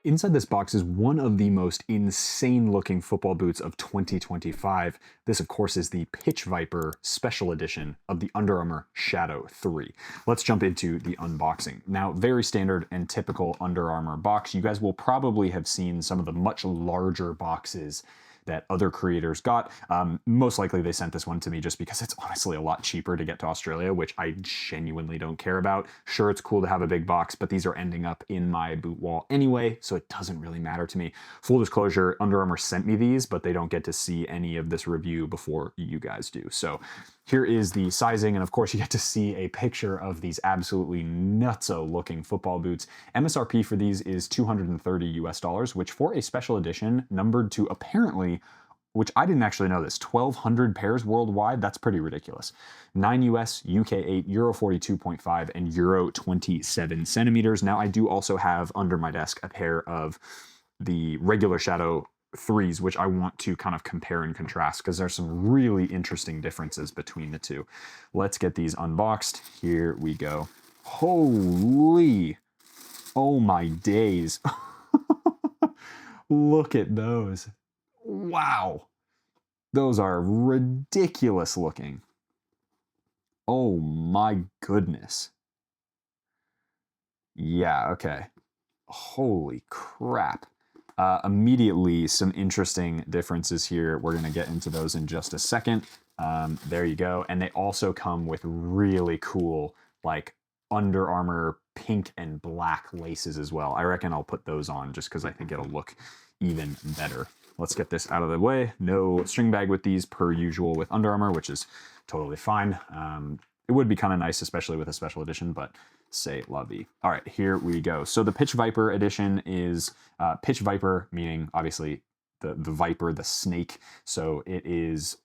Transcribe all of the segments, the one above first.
Inside this box is one of the most insane looking football boots of 2025. This, of course, is the Pitch Viper Special Edition of the Under Armour Shadow 3. Let's jump into the unboxing. Now, very standard and typical Under Armour box. You guys will probably have seen some of the much larger boxes that other creators got. Most likely they sent this one to me just because it's honestly a lot cheaper to get to Australia, which I genuinely don't care about. Sure, it's cool to have a big box, but these are ending up in my boot wall anyway, so it doesn't really matter to me. Full disclosure, Under Armour sent me these, but they don't get to see any of this review before you guys do. So here is the sizing, and of course you get to see a picture of these absolutely nutso looking football boots. MSRP for these is $230 US, which for a special edition numbered to apparently, which I didn't actually know this, 1,200 pairs worldwide. That's pretty ridiculous. 9 US, UK 8, Euro 42.5, and Euro 27 centimeters. Now I do also have under my desk a pair of the regular Shadow 3s, which I want to kind of compare and contrast because there's some really interesting differences between the two. Let's get these unboxed. Here we go. Holy, oh my days. Look at those. Wow. Those are ridiculous looking. Oh my goodness. Yeah, okay. Holy crap. Immediately, some interesting differences here. We're going to get into those in just a second. There you go. And they also come with really cool, like, Under Armour pink and black laces as well. I reckon I'll put those on just because I think it'll look even better. Let's get this out of the way. No string bag with these per usual with Under Armour, which is totally fine. It would be kind of nice, especially with a special edition, but c'est la vie. All right, here we go. So the Pitch Viper edition is Pitch Viper, meaning obviously the viper, the snake. So it is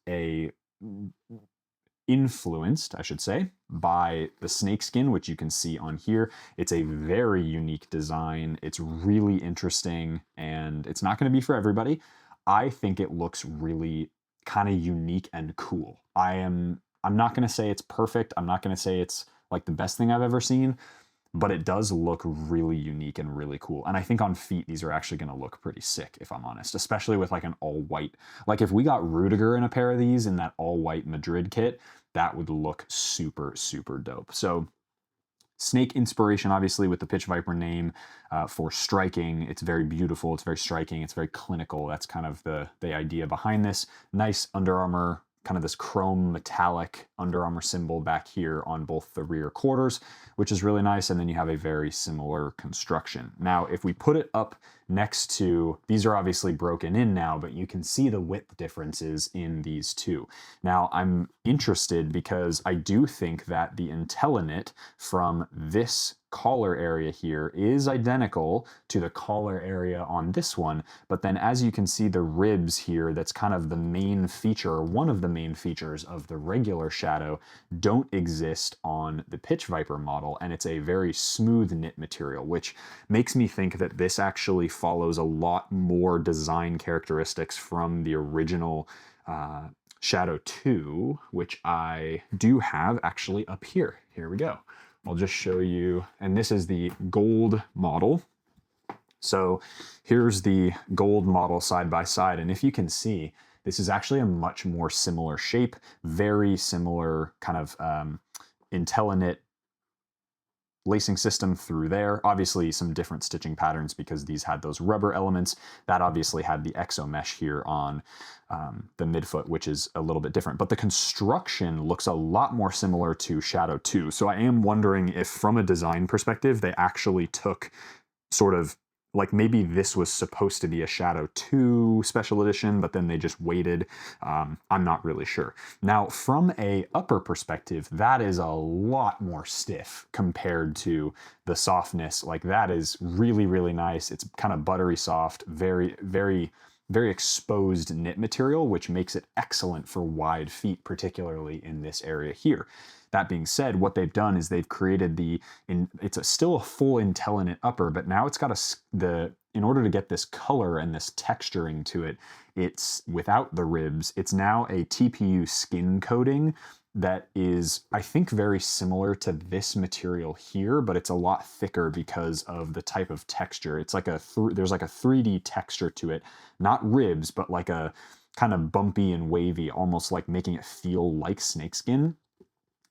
influenced, I should say, by the snake skin, which you can see on here. It's a very unique design. It's really interesting, and it's not going to be for everybody. I think it looks really kind of unique and cool. I'm not going to say it's perfect. I'm not going to say it's like the best thing I've ever seen, but it does look really unique and really cool. And I think on feet, these are actually going to look pretty sick, if I'm honest, especially with like an all white. Like if we got Rudiger in a pair of these in that all white Madrid kit, that would look super, super dope. So snake inspiration, obviously, with the Pitch Viper name for striking. It's very beautiful. It's very striking. It's very clinical. That's kind of the idea behind this. Nice Under Armour, kind of this chrome metallic Under Armour symbol back here on both the rear quarters, which is really nice. And then you have a very similar construction. Now, if we put it up next to, these are obviously broken in now, but you can see the width differences in these two. Now, I'm interested because I do think that the IntelliKnit from this collar area here is identical to the collar area on this one, but then as you can see the ribs here, that's kind of the main feature, or one of the main features of the regular Shadow, don't exist on the Pitch Viper model, and it's a very smooth knit material, which makes me think that this actually follows a lot more design characteristics from the original Shadow 2, which I do have actually up here. Here we go. I'll just show you, and this is the gold model. So here's the gold model side by side, and if you can see, this is actually a much more similar shape, very similar kind of IntelliKnit lacing system through there. Obviously some different stitching patterns because these had those rubber elements. That obviously had the exo mesh here on the midfoot, which is a little bit different. But the construction looks a lot more similar to Shadow 2. So I am wondering if from a design perspective, they actually took sort of, like maybe this was supposed to be a Shadow 2 special edition, but then they just waited. I'm not really sure. Now, from a upper perspective, that is a lot more stiff compared to the softness. Like that is really, really nice. It's kind of buttery soft, very, very, very exposed knit material, which makes it excellent for wide feet, particularly in this area here. That being said, what they've done is they've created still a full IntelliKnit upper, but now it's got in order to get this color and this texturing to it, it's without the ribs. It's now a TPU skin coating that is, I think, very similar to this material here, but it's a lot thicker because of the type of texture. It's like there's like a 3D texture to it, not ribs, but like a kind of bumpy and wavy, almost like making it feel like snakeskin.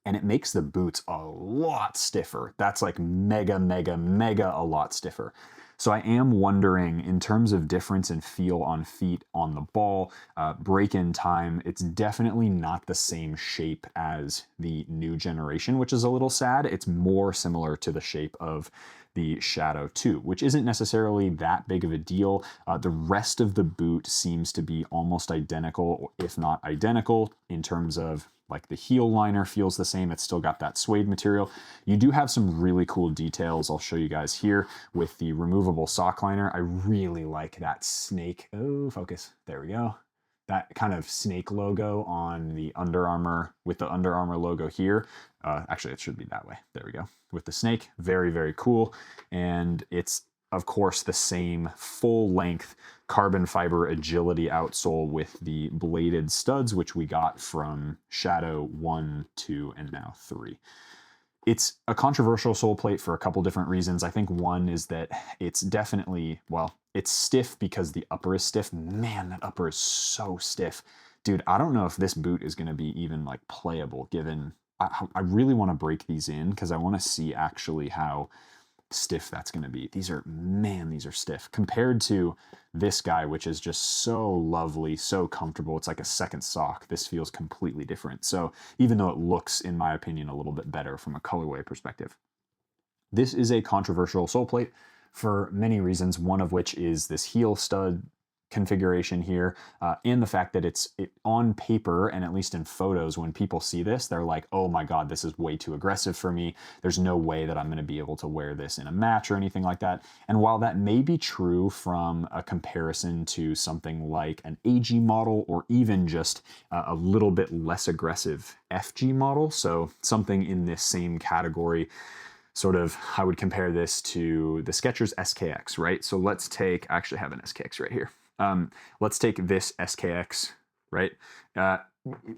And it makes the boots a lot stiffer. That's like mega, mega, mega a lot stiffer. So I am wondering, in terms of difference in feel on feet on the ball, break-in time, it's definitely not the same shape as the new generation, which is a little sad. It's more similar to the shape of the Shadow 2, which isn't necessarily that big of a deal. The rest of the boot seems to be almost identical, if not identical, in terms of like the heel liner feels the same. It's still got that suede material. You do have some really cool details I'll show you guys here with the removable sock liner. I really like that snake. Oh, focus. There we go. That kind of snake logo on the Under Armour, with the Under Armour logo here. Actually, it should be that way. There we go. With the snake. Very, very cool. And it's, of course, the same full-length carbon fiber agility outsole with the bladed studs, which we got from Shadow 1, 2, and now 3. It's a controversial sole plate for a couple different reasons. I think one is that it's definitely, well, it's stiff because the upper is stiff. Man, that upper is so stiff. Dude, I don't know if this boot is going to be even like playable, given I really want to break these in because I want to see actually how stiff that's going to be. These are, man, these are stiff compared to this guy, which is just so lovely, so comfortable. It's like a second sock. This feels completely different. So even though it looks, in my opinion, a little bit better from a colorway perspective, this is a controversial sole plate for many reasons, one of which is this heel stud configuration here, and the fact that it's on paper, and at least in photos, when people see this, they're like, oh my God, this is way too aggressive for me. There's no way that I'm going to be able to wear this in a match or anything like that. And while that may be true from a comparison to something like an AG model, or even just a little bit less aggressive FG model, so something in this same category, sort of, I would compare this to the Skechers SKX, right? So let's take, I actually have an SKX right here. Let's take this SKX, right?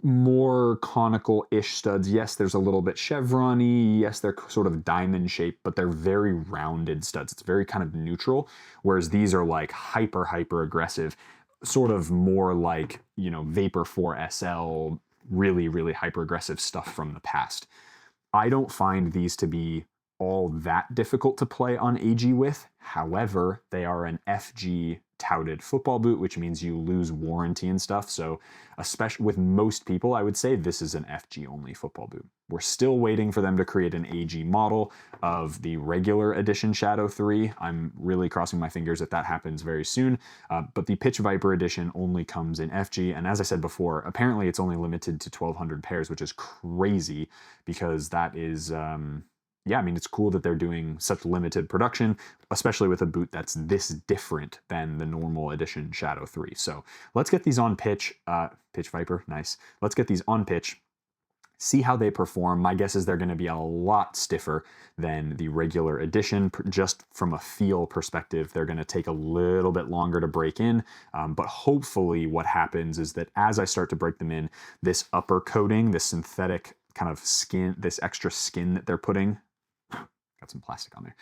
More conical-ish studs. Yes, there's a little bit chevron-y. Yes, they're sort of diamond shaped, but they're very rounded studs. It's very kind of neutral, whereas these are like hyper, hyper aggressive, sort of more like, you know, Vapor 4 SL, really, really hyper aggressive stuff from the past. I don't find these to be all that difficult to play on AG with. However, they are an FG touted football boot, which means you lose warranty and stuff. So especially with most people, I would say this is an FG only football boot. We're still waiting for them to create an AG model of the regular edition Shadow 3. I'm really crossing my fingers that that happens very soon. But the Pitch Viper edition only comes in FG. And as I said before, apparently it's only limited to 1,200 pairs, which is crazy because that is, yeah, I mean, it's cool that they're doing such limited production, especially with a boot that's this different than the normal edition Shadow 3. So let's get these on pitch. Pitch Viper, nice. Let's get these on pitch, see how they perform. My guess is they're going to be a lot stiffer than the regular edition. Just from a feel perspective, they're going to take a little bit longer to break in. But hopefully what happens is that as I start to break them in, this upper coating, this synthetic kind of skin, this extra skin that they're putting, got some plastic on there,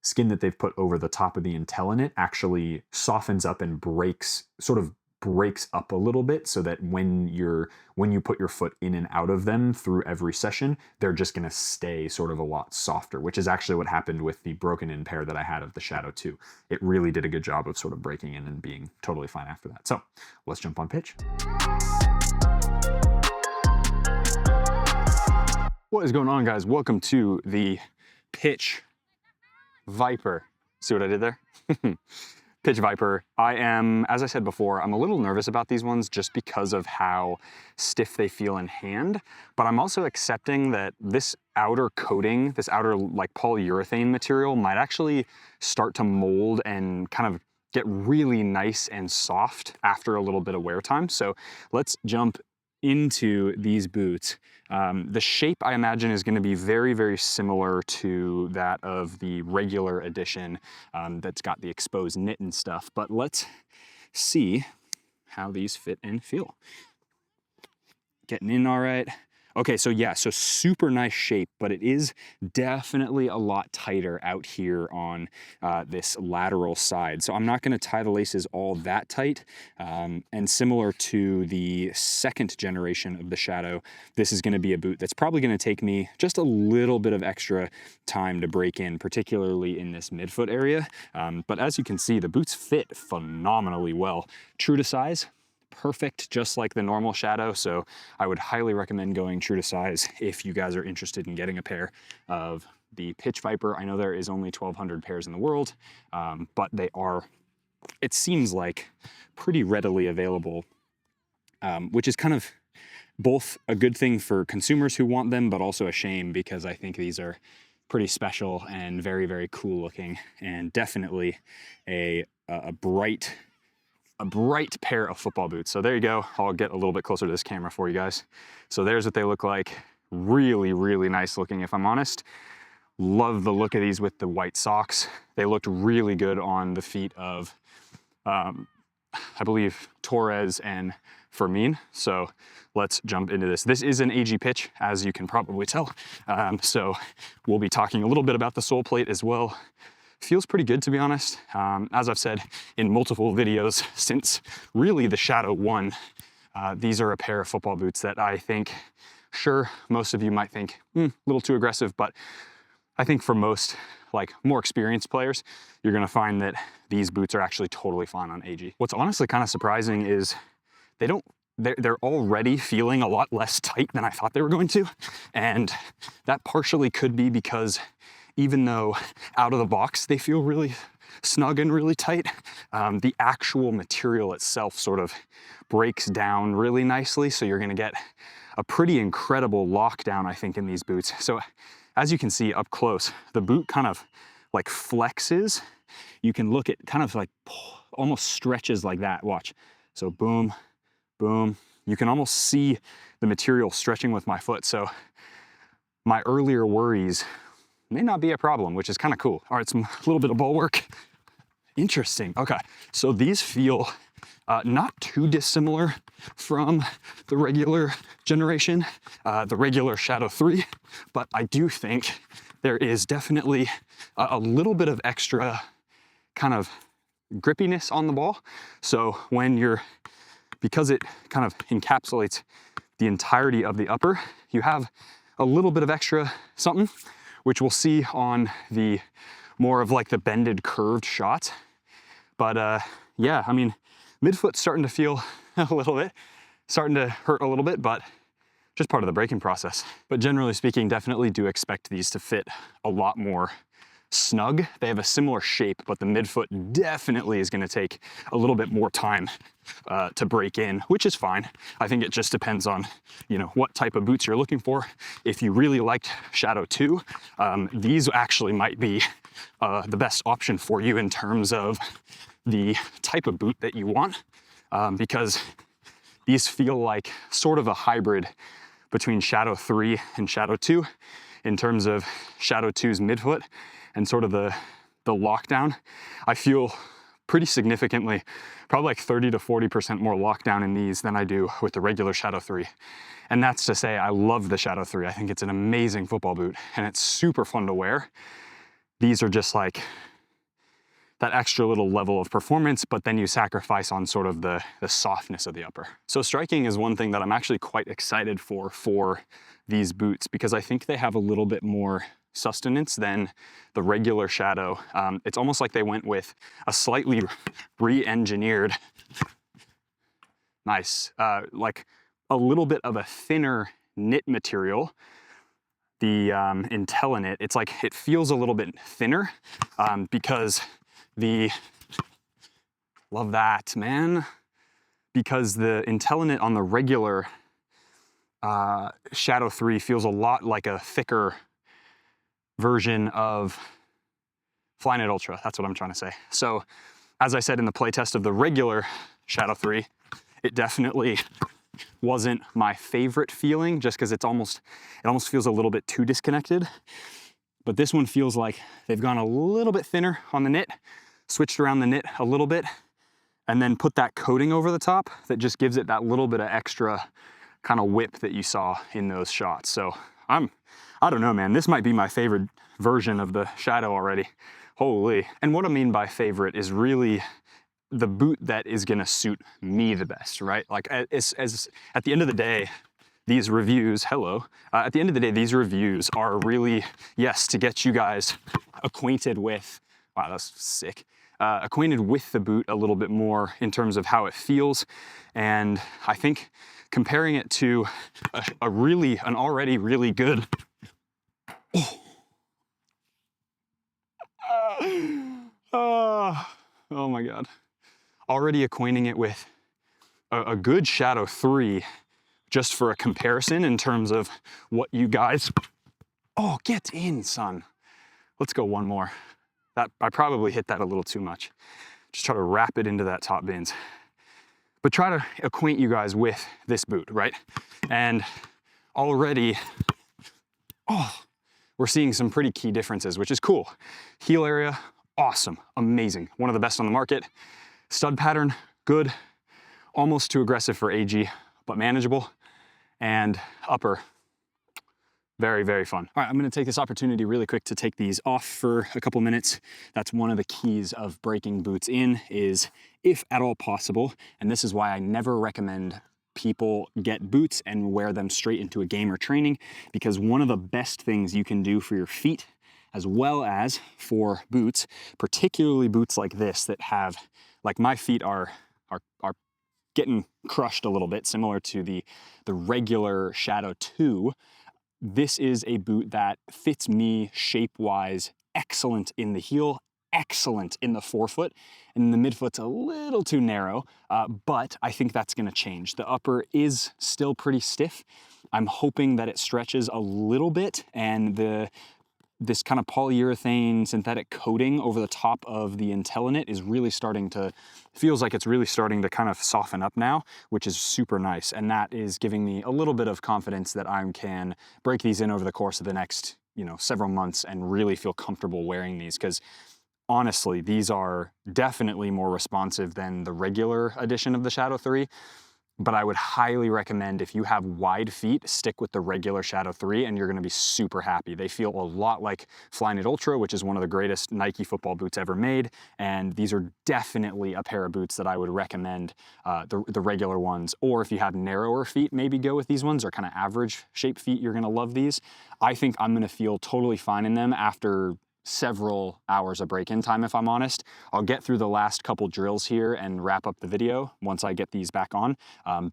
skin that they've put over the top of the Intellinet actually softens up and breaks, sort of breaks up a little bit, so that when you put your foot in and out of them through every session, they're just going to stay sort of a lot softer, which is actually what happened with the broken in pair that I had of the Shadow 2. It really did a good job of sort of breaking in and being totally fine after that. So let's jump on pitch. What is going on, guys? Welcome to the Pitch Viper. See what I did there? Pitch Viper. I am, as I said before, I'm a little nervous about these ones just because of how stiff they feel in hand, but I'm also accepting that this outer coating, this outer like polyurethane material might actually start to mold and kind of get really nice and soft after a little bit of wear time. So let's jump into these boots. The shape, I imagine, is going to be very, very similar to that of the regular edition that's got the exposed knit and stuff. But let's see how these fit and feel. Getting in all right. Okay, so yeah, so super nice shape, but it is definitely a lot tighter out here on this lateral side. So I'm not gonna tie the laces all that tight. And similar to the second generation of the Shadow, this is gonna be a boot that's probably gonna take me just a little bit of extra time to break in, particularly in this midfoot area. But as you can see, the boots fit phenomenally well. True to size, perfect, just like the normal Shadow. So I would highly recommend going true to size if you guys are interested in getting a pair of the Pitch Viper. I know there is only 1,200 pairs in the world, but they are, it seems like, pretty readily available, which is kind of both a good thing for consumers who want them, but also a shame because I think these are pretty special and very, very cool looking, and definitely a bright pair of football boots. So there you go. I'll get a little bit closer to this camera for you guys. So there's what they look like. Really, really nice looking, if I'm honest. Love the look of these with the white socks. They looked really good on the feet of, I believe, Torres and Fermin. So let's jump into this. This is an AG pitch, as you can probably tell. So we'll be talking a little bit about the sole plate as well. Feels pretty good, to be honest. As I've said in multiple videos since really the Shadow 1, these are a pair of football boots that I think, sure, most of you might think a little too aggressive, but I think for most like more experienced players, you're gonna find that these boots are actually totally fine on AG. What's honestly kind of surprising is they're already feeling a lot less tight than I thought they were going to. And that partially could be because even though out of the box they feel really snug and really tight, the actual material itself sort of breaks down really nicely. So you're gonna get a pretty incredible lockdown, I think, in these boots. So as you can see up close, the boot kind of like flexes. You can look at kind of like almost stretches like that, watch. So boom, boom. You can almost see the material stretching with my foot. So my earlier worries may not be a problem, which is kind of cool. All right, a little bit of ball work. Interesting. Okay, so these feel not too dissimilar from the regular generation, the regular Shadow 3, but I do think there is definitely a little bit of extra kind of grippiness on the ball. So because it kind of encapsulates the entirety of the upper, you have a little bit of extra something, which we'll see on the more of like the bended curved shot. But yeah, I mean, midfoot's starting to feel a little bit, starting to hurt a little bit, but just part of the breaking process. But generally speaking, definitely do expect these to fit a lot more snug. They have a similar shape, but the midfoot definitely is gonna take a little bit more time to break in, which is fine. I think it just depends on, you know, what type of boots you're looking for. If you really liked Shadow 2, these actually might be the best option for you in terms of the type of boot that you want, because these feel like sort of a hybrid between Shadow 3 and Shadow 2 in terms of Shadow 2's midfoot and sort of the lockdown. I feel pretty significantly, probably like 30 to 40% more lockdown in these than I do with the regular Shadow 3. And that's to say I love the Shadow 3. I think it's an amazing football boot and it's super fun to wear. These are just like that extra little level of performance, but then you sacrifice on sort of the softness of the upper. So striking is one thing that I'm actually quite excited for these boots, because I think they have a little bit more sustenance than the regular Shadow. It's almost like they went with a slightly re-engineered, nice, like a little bit of a thinner knit material. The IntelliKnit, it's like it feels a little bit thinner because love that, man. Because the IntelliKnit on the regular Shadow 3 feels a lot like a thicker version of Flyknit Ultra. That's what I'm trying to say. So as I said in the playtest of the regular Shadow 3, it definitely wasn't my favorite feeling just because it almost feels a little bit too disconnected. But this one feels like they've gone a little bit thinner on the knit, switched around the knit a little bit, and then put that coating over the top that just gives it that little bit of extra kind of whip that you saw in those shots. So I don't know, man, this might be my favorite version of the Shadow already. Holy. And what I mean by favorite is really the boot that is gonna suit me the best, right? Like as at the end of the day, these reviews, at the end of the day, these reviews are really, yes, to get you guys acquainted with, wow, that's sick, acquainted with the boot a little bit more in terms of how it feels. And I think comparing it to an already really good, oh my God, already acquainting it with a good Shadow 3, just for a comparison in terms of what you guys, oh, get in, son. Let's go one more. That I probably hit that a little too much. Just try to wrap it into that top bins. But try to acquaint you guys with this boot, right? And already, we're seeing some pretty key differences, which is cool. Heel area, awesome, amazing. One of the best on the market. Stud pattern, good. Almost too aggressive for AG, but manageable. And upper, very, very fun. All right, I'm gonna take this opportunity really quick to take these off for a couple minutes. That's one of the keys of breaking boots in, is if at all possible, and this is why I never recommend people get boots and wear them straight into a game or training, because one of the best things you can do for your feet, as well as for boots, particularly boots like this that have, like my feet are getting crushed a little bit, similar to the regular Shadow 2. This is a boot that fits me shape-wise, excellent in the heel, excellent in the forefoot, and the midfoot's a little too narrow, but I think that's gonna change. The upper is still pretty stiff. I'm hoping that it stretches a little bit, and this kind of polyurethane synthetic coating over the top of the Intellinet is really starting to, feels like it's really starting to kind of soften up now, which is super nice. And that is giving me a little bit of confidence that I can break these in over the course of the next, several months and really feel comfortable wearing these. Because honestly, these are definitely more responsive than the regular edition of the Shadow 3. But I would highly recommend, if you have wide feet, stick with the regular Shadow 3 and you're gonna be super happy. They feel a lot like Flyknit Ultra, which is one of the greatest Nike football boots ever made. And these are definitely a pair of boots that I would recommend, the regular ones. Or if you have narrower feet, maybe go with these ones, or kind of average shape feet, you're gonna love these. I think I'm gonna feel totally fine in them after several hours of break-in time, if I'm honest. I'll get through the last couple drills here and wrap up the video once I get these back on.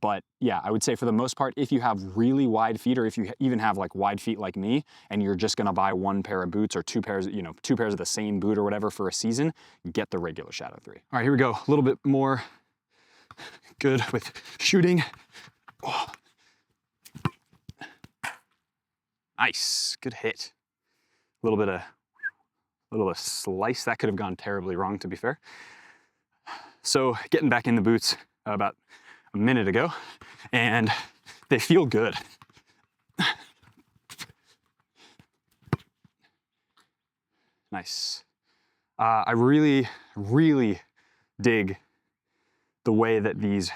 But yeah, I would say for the most part, if you have really wide feet, or if you even have like wide feet like me, and you're just gonna buy one pair of boots or two pairs of the same boot or whatever for a season, get the regular Shadow 3. All right, here we go. A little bit more good with shooting. Oh. Nice, good hit. A little bit of slice. That could have gone terribly wrong, to be fair. So getting back in the boots about a minute ago, and they feel good. Nice. I really, really dig the way that these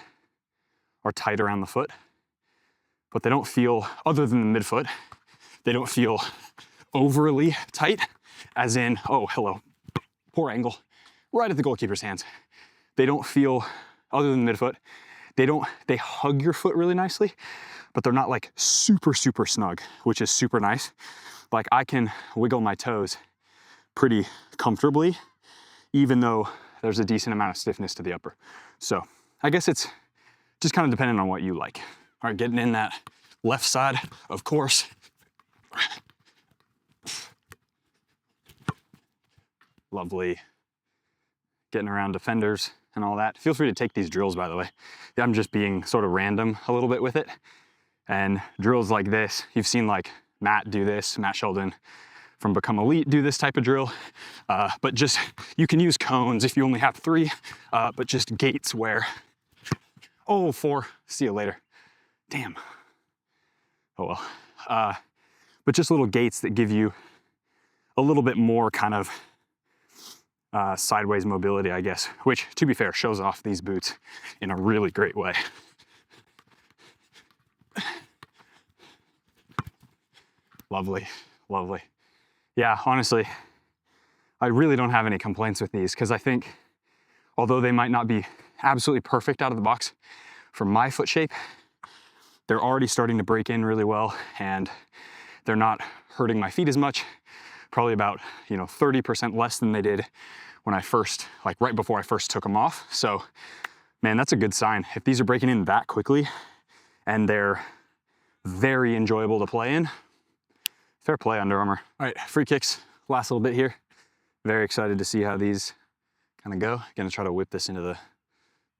are tight around the foot, but they don't feel, other than the midfoot, they don't feel overly tight. As in, oh, hello, poor angle, right at the goalkeeper's hands. They don't feel, other than midfoot, they hug your foot really nicely, but they're not like super, super snug, which is super nice. Like I can wiggle my toes pretty comfortably, even though there's a decent amount of stiffness to the upper. So I guess it's just kind of dependent on what you like. All right, getting in that left side, of course. Lovely. Getting around defenders and all that. Feel free to take these drills, by the way. I'm just being sort of random a little bit with it. And drills like this, you've seen like Matt do this, Matt Sheldon from Become Elite do this type of drill. But just, you can use cones if you only have 3, but just gates where, oh, 4, see you later. Damn. Oh well. But just little gates that give you a little bit more kind of sideways mobility, I guess, which, to be fair, shows off these boots in a really great way. Lovely, lovely. Yeah, honestly, I really don't have any complaints with these because I think although they might not be absolutely perfect out of the box for my foot shape, they're already starting to break in really well and they're not hurting my feet as much, probably about, 30% less than they did when I first, like right before I first took them off. So, man, that's a good sign. If these are breaking in that quickly and they're very enjoyable to play in, fair play, Under Armour. All right, free kicks, last little bit here. Very excited to see how these kind of go. Gonna try to whip this into the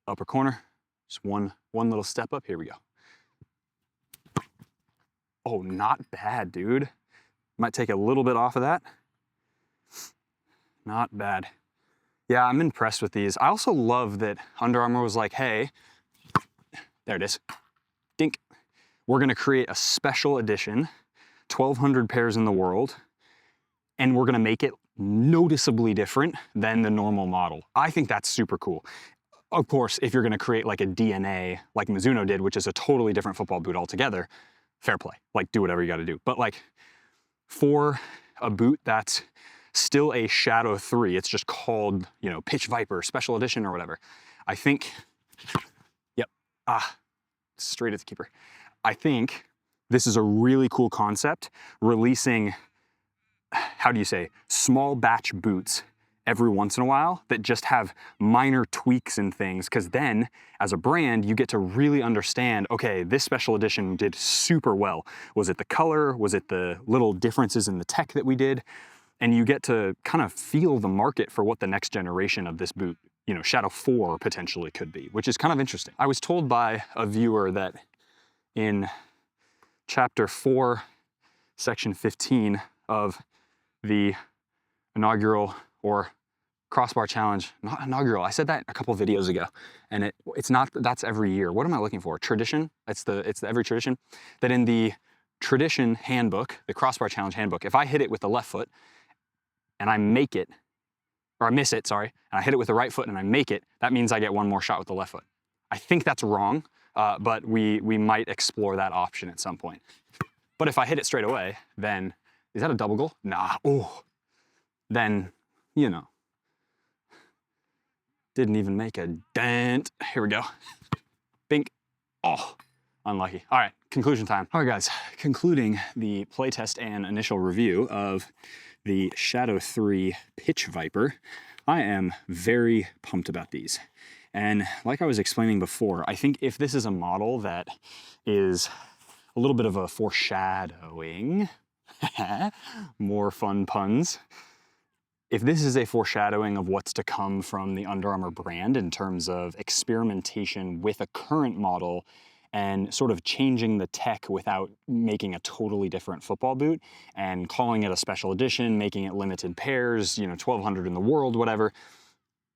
upper corner. Just one little step up, here we go. Oh, not bad, dude. Might take a little bit off of that. Not bad. Yeah, I'm impressed with these. I also love that Under Armour was like, hey, there it is, dink. We're gonna create a special edition, 1,200 pairs in the world, and we're gonna make it noticeably different than the normal model. I think that's super cool. Of course, if you're gonna create like a DNA like Mizuno did, which is a totally different football boot altogether, fair play, like do whatever you gotta do. But like for a boot that's still a Shadow 3, it's just called, Pitch Viper Special Edition or whatever. I think, yep, straight at the keeper. I think this is a really cool concept, releasing, how do you say, small batch boots every once in a while that just have minor tweaks and things, because then as a brand you get to really understand, okay, this special edition did super well. Was it the color? Was it the little differences in the tech that we did? And you get to kind of feel the market for what the next generation of this boot, Shadow 4 potentially could be, which is kind of interesting. I was told by a viewer that in chapter 4, section 15 of the inaugural or crossbar challenge, not inaugural, I said that a couple videos ago, and it's not, that's every year. What am I looking for? Tradition? It's the every tradition. That in the tradition handbook, the crossbar challenge handbook, if I hit it with the left foot and I make it, or I miss it, sorry, and I hit it with the right foot and I make it, that means I get one more shot with the left foot. I think that's wrong, but we might explore that option at some point. But if I hit it straight away, then, is that a double goal? Nah, then, didn't even make a dent. Here we go. Bink. Oh, unlucky. All right, conclusion time. All right, guys, concluding the playtest and initial review of the Shadow 3 Pitch Viper, I am very pumped about these. And like I was explaining before, I think if this is a model that is a little bit of a foreshadowing, more fun puns, if this is a foreshadowing of what's to come from the Under Armour brand in terms of experimentation with a current model and sort of changing the tech without making a totally different football boot and calling it a special edition, making it limited pairs, 1,200 in the world, whatever,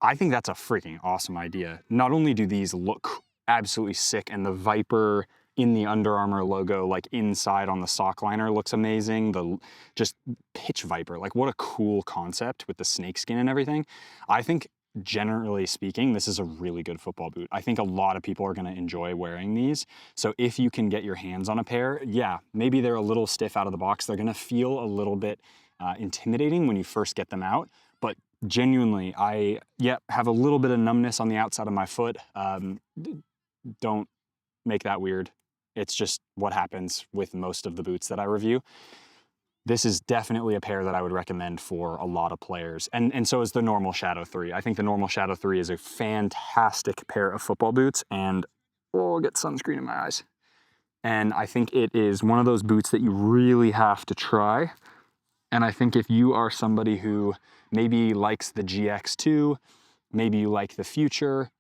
I think that's a freaking awesome idea. Not only do these look absolutely sick, and the Viper in the Under Armour logo, like inside on the sock liner, looks amazing. The just Pitch Viper, like what a cool concept with the snake skin and everything. I think generally speaking, this is a really good football boot. I think a lot of people are gonna enjoy wearing these. So if you can get your hands on a pair, yeah, maybe they're a little stiff out of the box. They're gonna feel a little bit intimidating when you first get them out, but genuinely, I have a little bit of numbness on the outside of my foot. Don't make that weird. It's just what happens with most of the boots that I review. This is definitely a pair that I would recommend for a lot of players. And so is the normal Shadow 3. I think the normal Shadow 3 is a fantastic pair of football boots, and I'll get sunscreen in my eyes. And I think it is one of those boots that you really have to try. And I think if you are somebody who maybe likes the GX2, maybe you like the Future,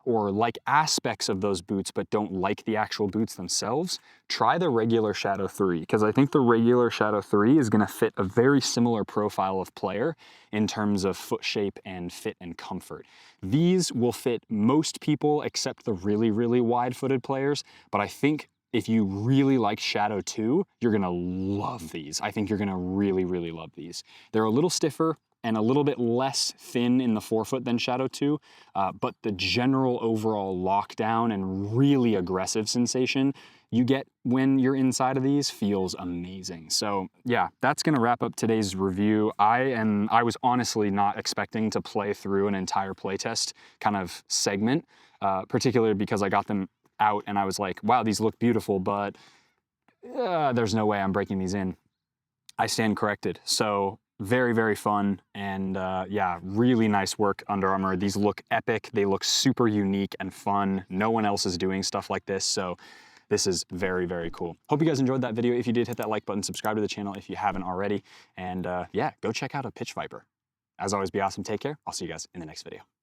or like aspects of those boots but don't like the actual boots themselves, try the regular Shadow 3, because I think the regular Shadow 3 is gonna fit a very similar profile of player in terms of foot shape and fit and comfort. These will fit most people except the really, really wide-footed players, but I think if you really like Shadow 2, you're gonna love these. I think you're gonna really, really love these. They're a little stiffer, and a little bit less thin in the forefoot than Shadow 2, but the general overall lockdown and really aggressive sensation you get when you're inside of these feels amazing. So yeah, that's gonna wrap up today's review. I was honestly not expecting to play through an entire playtest kind of segment, particularly because I got them out and I was like, wow, these look beautiful, but there's no way I'm breaking these in. I stand corrected. So very, very fun, and yeah, really nice work, Under Armour. These look epic. They look super unique and fun. No one else is doing stuff like this, so this is very, very cool. Hope you guys enjoyed that video. If you did, hit that like button, subscribe to the channel if you haven't already, and yeah, go check out a Pitch Viper. As always, be awesome, take care. I'll see you guys in the next video.